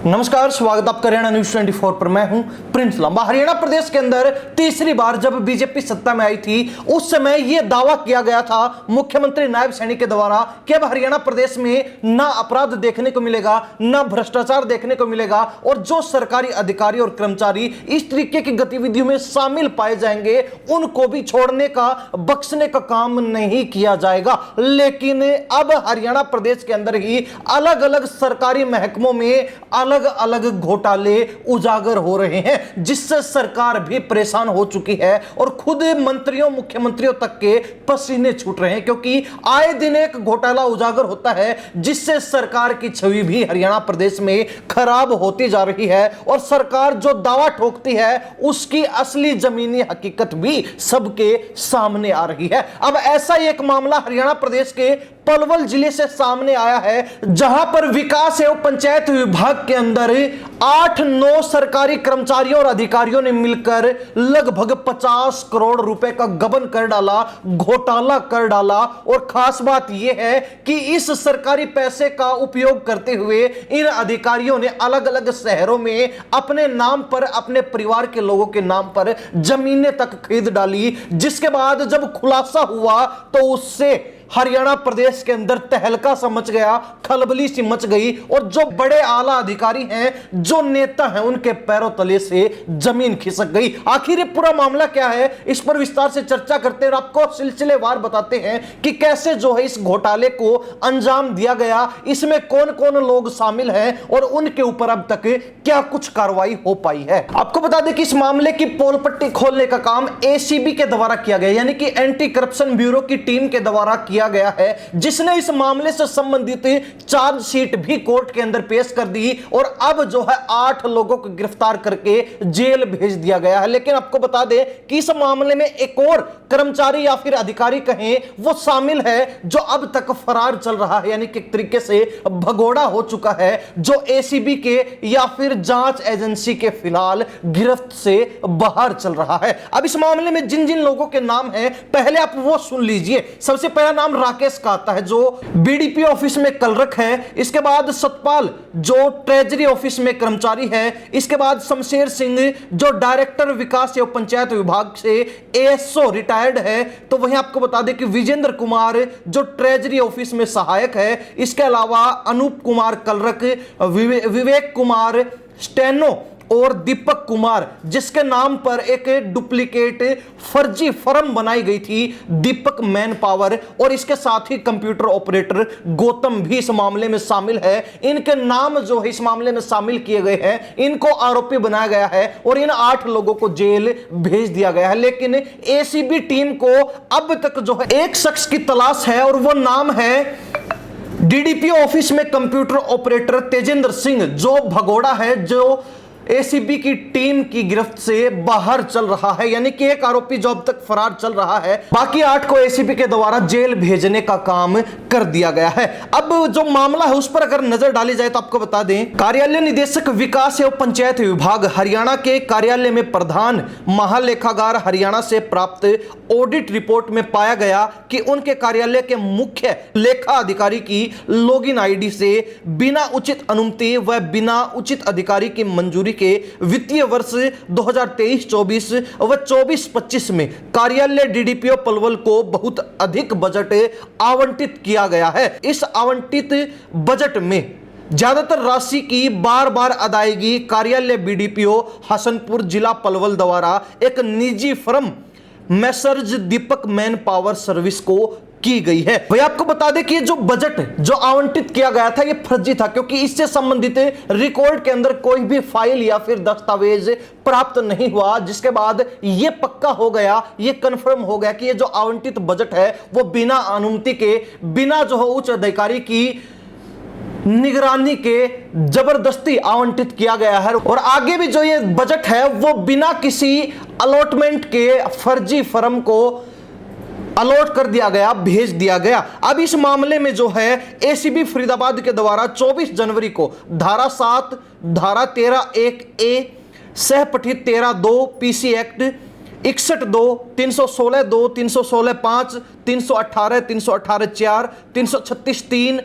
नमस्कार, स्वागत आपका हरियाणा न्यूज 24 पर। मैं हूं प्रिंस लंबा। हरियाणा प्रदेश के अंदर तीसरी बार जब बीजेपी सत्ता में आई थी उस समय यह दावा किया गया था मुख्यमंत्री नायब सैनी के द्वारा कि अब हरियाणा प्रदेश में ना अपराध देखने को मिलेगा, ना भ्रष्टाचार देखने को मिलेगा और जो सरकारी अधिकारी और कर्मचारी इस तरीके की गतिविधियों में शामिल पाए जाएंगे उनको भी छोड़ने का, बख्शने का काम नहीं किया जाएगा। लेकिन अब हरियाणा प्रदेश के अंदर ही अलग अलग सरकारी महकमों में अलग अलग घोटाले उजागर हो रहे हैं, जिससे सरकार भी परेशान हो चुकी है और खुद मंत्रियों, मुख्यमंत्रियों तक के पसीने छूट रहे हैं, क्योंकि आए दिन एक घोटाला उजागर होता है जिससे सरकार की छवि भी हरियाणा प्रदेश में खराब होती जा रही है और सरकार जो दावा ठोकती है उसकी असली जमीनी हकीकत भी सबके सामने आ रही है। अब ऐसा ही एक मामला हरियाणा प्रदेश के पलवल जिले से सामने आया है, जहां पर विकास एवं पंचायत विभाग के अंदर 8-9 सरकारी कर्मचारियों और अधिकारियों ने मिलकर लगभग 50 करोड़ रुपए का गबन कर डाला, घोटाला कर डाला। और खास बात यह है कि इस सरकारी पैसे का उपयोग करते हुए इन अधिकारियों ने अलग अलग शहरों में अपने नाम पर, अपने परिवार के लोगों के नाम पर जमीनें तक खरीद डाली, जिसके बाद जब खुलासा हुआ तो उससे हरियाणा प्रदेश के अंदर तहलका सा मच गया, खलबली सी मच गई और जो बड़े आला अधिकारी हैं, जो नेता हैं, उनके पैरों तले से जमीन खिसक गई। आखिर ये पूरा मामला क्या है, इस पर विस्तार से चर्चा करते हैं और आपको सिलसिलेवार बताते हैं कि कैसे जो है इस घोटाले को अंजाम दिया गया, इसमें कौन कौन लोग शामिल हैं और उनके ऊपर अब तक क्या कुछ कार्रवाई हो पाई है। आपको बता दें कि इस मामले की पोल पट्टी खोलने का काम एसीबी के द्वारा किया गया, यानी कि एंटी करप्शन ब्यूरो की टीम के द्वारा किया गया है, जिसने इस मामले से संबंधित चार्जशीट भी कोर्ट के अंदर पेश कर दी और अब जो है 8 लोगों को गिरफ्तार करके जेल भेज दिया गया है। लेकिन आपको बता दें कि इस मामले में एक और कर्मचारी या फिर अधिकारी कहें वो शामिल है जो अब तक फरार चल रहा है, यानी कि एक तरीके से भगोड़ा हो चुका है, जो एसीबी के या फिर जांच एजेंसी के फिलहाल गिरफ्त से बाहर चल रहा है। अब इस मामले में जिन जिन लोगों के नाम हैं पहले आप वो सुन लीजिए। सबसे पहला नाम राकेश का आता है जो बीडीपी ऑफिस में क्लर्क है। इसके बाद सतपाल जो ट्रेजरी ऑफिस में कर्मचारी है। इसके बाद शमशेर सिंह जो डायरेक्टर विकास एवं पंचायत विभाग से एएसओ रिटायर्ड है। तो वहीं आपको बता दें कि विजेंद्र कुमार जो ट्रेजरी ऑफिस में सहायक है। इसके अलावा अनूप कुमार क्लर्क, विवेक कुमार स्टेनो और दीपक कुमार जिसके नाम पर एक डुप्लीकेट फर्जी फर्म बनाई गई थी, दीपक मैन पावर, और इसके साथ ही कंप्यूटर ऑपरेटर गौतम भी इस मामले में शामिल है। इनके नाम जो है इस मामले में शामिल किए गए हैं, इनको आरोपी बनाया गया है और इन 8 लोगों को जेल भेज दिया गया है। लेकिन एसीबी टीम को अब तक जो है एक शख्स की तलाश है और वो नाम है डीडीपी ऑफिस में कंप्यूटर ऑपरेटर तेजेंद्र सिंह, जो भगोड़ा है, जो एसीबी की टीम की गिरफ्त से बाहर चल रहा है। यानी कि एक आरोपी जो अब तक फरार चल रहा है, बाकी 8 को एसीबी के द्वारा जेल भेजने का काम कर दिया गया है। अब जो मामला है उस पर अगर नजर डाली जाए तो आपको बता दें, कार्यालय निदेशक विकास एवं पंचायत विभाग हरियाणा के कार्यालय में प्रधान महालेखागार हरियाणा से प्राप्त ऑडिट रिपोर्ट में पाया गया कि उनके कार्यालय के मुख्य लेखा अधिकारी की लॉगिन आईडी से बिना उचित अनुमति व बिना उचित अधिकारी की मंजूरी के वित्तीय वर्ष 2023-24 व 24-25 में कार्यालय डीडीपीओ पलवल को बहुत अधिक बजट आवंटित किया गया है। इस आवंटित बजट में ज्यादातर राशि की बार बार अदायगी कार्यालय बीडीपीओ हसनपुर जिला पलवल द्वारा एक निजी फर्म मैसर्ज दीपक मैन पावर सर्विस को की गई है। भाई आपको बता दें कि ये जो बजट जो आवंटित किया गया था ये फर्जी था, क्योंकि इससे संबंधित रिकॉर्ड के अंदर कोई भी फाइल या फिर दस्तावेज प्राप्त नहीं हुआ, जिसके बाद ये पक्का हो गया, ये कंफर्म हो गया कि ये जो आवंटित बजट है वो बिना अनुमति के, बिना जो है उच्च अधिकारी की निगरानी के जबरदस्ती आवंटित किया गया है। और आगे भी जो ये बजट है वो बिना किसी अलॉटमेंट के फर्जी फर्म को अलॉट कर दिया गया, भेज दिया गया। अब इस मामले में जो है एसीबी फरीदाबाद के द्वारा 24 जनवरी को धारा 7, धारा 13(1)(a) सह पठित 13(2) पीसी एक्ट 61(2), 316(2), 316(5), 318, 318(4), 336(3),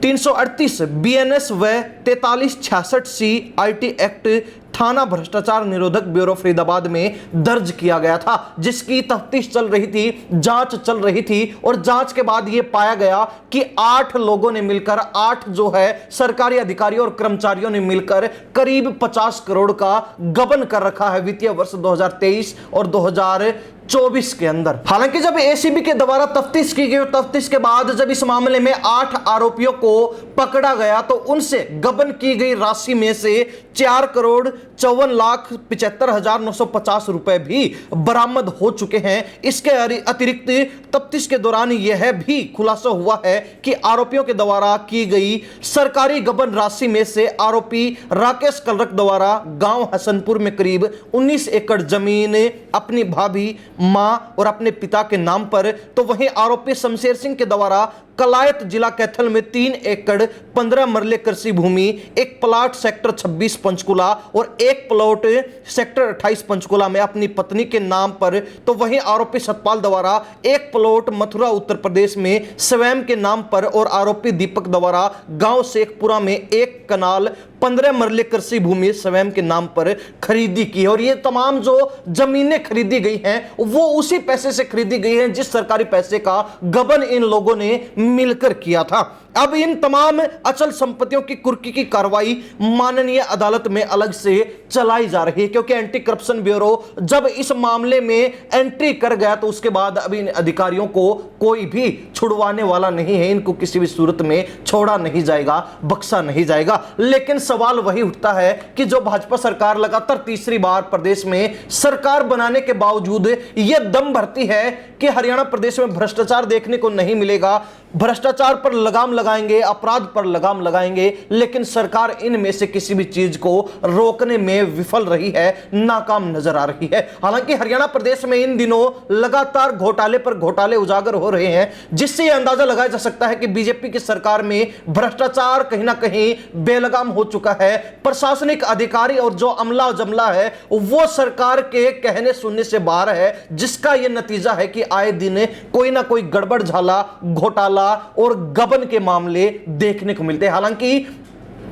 338 BNS व 4366 CIT एक्ट थाना भ्रष्टाचार निरोधक ब्यूरो फरीदाबाद में दर्ज किया गया था, जिसकी तफ्तीश चल रही थी, जांच चल रही थी। और जांच के बाद यह पाया गया कि 8 लोगों ने मिलकर, 8 जो है सरकारी अधिकारियों और कर्मचारियों ने मिलकर करीब 50 करोड़ का गबन कर रखा है वित्तीय वर्ष 2023 और 2024 के अंदर। हालांकि जब एसीबी के द्वारा तफ्तीश की गई, तफ्तीश के बाद जब इस मामले में 8 आरोपियों को पकड़ा गया तो उनसे गबन की गई राशि में से 4,54,75,950 रुपए भी बरामद हो चुके हैं। इसके अतिरिक्त तफ्तीश के दौरान यह भी खुलासा हुआ है कि आरोपियों के द्वारा की गई सरकारी गबन राशि में से आरोपी राकेश कलरक द्वारा गांव हसनपुर में करीब 19 एकड़ जमीन अपनी भाभी, मां और अपने पिता के नाम पर, तो वहीं आरोपी शमशेर सिंह के द्वारा कलायत जिला कैथल में 3 एकड़ 15 मरले कृषि भूमि, एक प्लॉट सेक्टर 26 पंचकुला और एक प्लॉट सेक्टर 28 पंचकुला में अपनी पत्नी के नाम पर, तो वहीं आरोपी सतपाल द्वारा एक प्लॉट मथुरा उत्तर प्रदेश में स्वयं के नाम पर और आरोपी दीपक द्वारा गांव शेखपुरा में एक कनाल 15 मरले कृषि भूमि स्वयं के नाम पर खरीदी की। और ये तमाम जो जमीनें खरीदी गई हैं वो उसी पैसे से खरीदी गई हैं जिस सरकारी पैसे का गबन इन लोगों ने मिलकर किया था। अब इन तमाम अचल संपत्तियों की कुर्की की कार्रवाई माननीय अदालत में अलग से चलाई जा रही है, क्योंकि एंटी करप्शन ब्यूरो जब इस मामले में एंट्री कर गया तो उसके बाद अब इन अधिकारियों को कोई भी छुड़वाने वाला नहीं है। इनको किसी भी सूरत में छोड़ा नहीं जाएगा, बख्शा नहीं जाएगा। लेकिन सवाल वही उठता है कि जो भाजपा सरकार लगातार तीसरी बार प्रदेश में सरकार बनाने के बावजूद यह दम भरती है कि हरियाणा प्रदेश में भ्रष्टाचार देखने को नहीं मिलेगा, भ्रष्टाचार पर लगाम लगाएंगे, अपराध पर लगाम लगाएंगे, लेकिन सरकार इनमें से किसी भी चीज को रोकने में विफल रही है, नाकाम नजर आ रही है। हालांकि हरियाणा प्रदेश में इन दिनों लगातार घोटाले पर घोटाले उजागर हो रहे हैं, जिससे यह अंदाजा लगाया जा सकता है कि बीजेपी की सरकार में भ्रष्टाचार कहीं ना कहीं बेलगाम हो चुका है। प्रशासनिक अधिकारी और जो अमला जमला है वो सरकार के कहने सुनने से बाहर है, जिसका यह नतीजा है कि आए दिन कोई ना कोई गड़बड़ झाला, घोटाला और गबन के मामले देखने को मिलते हैं। हालांकि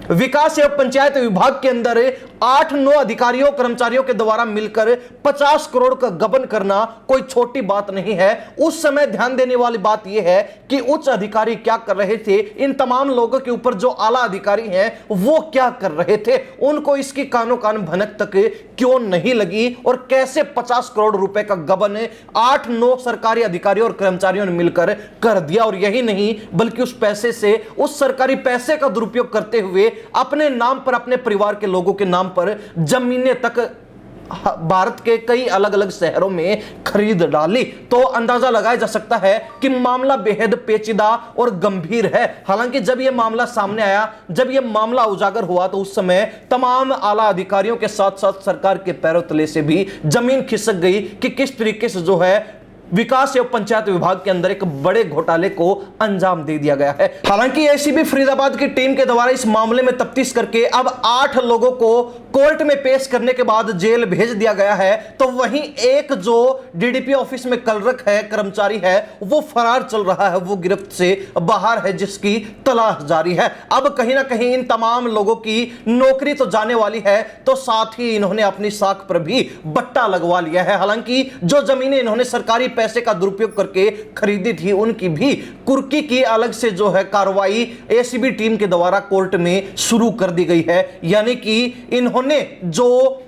विकास एवं पंचायत विभाग के अंदर 8-9 अधिकारियों कर्मचारियों के द्वारा मिलकर 50 करोड़ का गबन करना कोई छोटी बात नहीं है। उस समय ध्यान देने वाली बात यह है कि उच्च अधिकारी क्या कर रहे थे, इन तमाम लोगों के ऊपर जो आला अधिकारी हैं वो क्या कर रहे थे, उनको इसकी कानो कान भनक तक क्यों नहीं लगी और कैसे 50 करोड़ रुपए का गबन 8-9 सरकारी अधिकारियों और कर्मचारियों ने मिलकर कर दिया। और यही नहीं बल्कि उस पैसे से, उस सरकारी पैसे का दुरुपयोग करते हुए अपने नाम पर, अपने परिवार के लोगों के नाम पर जमीनें तक भारत के कई अलग अलग शहरों में खरीद डाली। तो अंदाजा लगाया जा सकता है कि मामला बेहद पेचीदा और गंभीर है। हालांकि जब यह मामला सामने आया, जब यह मामला उजागर हुआ तो उस समय तमाम आला अधिकारियों के साथ साथ सरकार के पैरों तले से भी जमीन खिसक गई कि किस तरीके से जो है विकास एवं पंचायत विभाग के अंदर एक बड़े घोटाले को अंजाम दे दिया गया है। हालांकि एसीबी फरीदाबाद की टीम के द्वारा इस मामले में तफ्तीश करके अब 8 लोगों को कोर्ट में पेश करने के बाद जेल भेज दिया गया है। तो वहीं एक जो डीडीपी ऑफिस में कलरक है, कर्मचारी है, वो फरार चल रहा है, वो गिरफ्त से बाहर है, जिसकी तलाश जारी है। अब कहीं ना कहीं इन तमाम लोगों की नौकरी तो जाने वाली है, तो साथ ही इन्होंने अपनी साख पर भी बट्टा लगवा लिया है। हालांकि जो जमीनें इन्होंने सरकारी पैसे का दुरुपयोग करके खरीदी थी, उनकी भी कुर्की की अलग से जो है कार्रवाई एसीबी टीम के द्वारा कोर्ट में शुरू कर दी गई है। यानी कि इन्होंने जो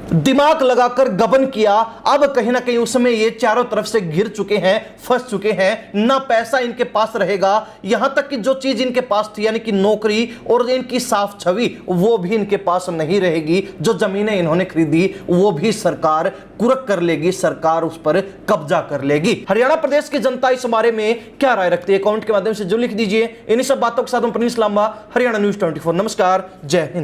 दिमाग लगाकर गबन किया, अब कहीं ना कहीं उसमें ये चारों तरफ से घिर चुके हैं, फंस चुके हैं। ना पैसा इनके पास रहेगा, यहां तक कि जो चीज इनके पास थी यानी कि नौकरी और इनकी साफ छवि, वो भी इनके पास नहीं रहेगी। जो जमीनें इन्होंने खरीदी वो भी सरकार कुर्क कर लेगी, सरकार उस पर कब्जा कर लेगी। हरियाणा प्रदेश की जनता इस बारे में क्या राय रखती है, कमेंट के माध्यम से जो लिख दीजिए। इन्हीं सब बातों के साथ प्रिंस लांबा, हरियाणा न्यूज 24। नमस्कार, जय हिंद।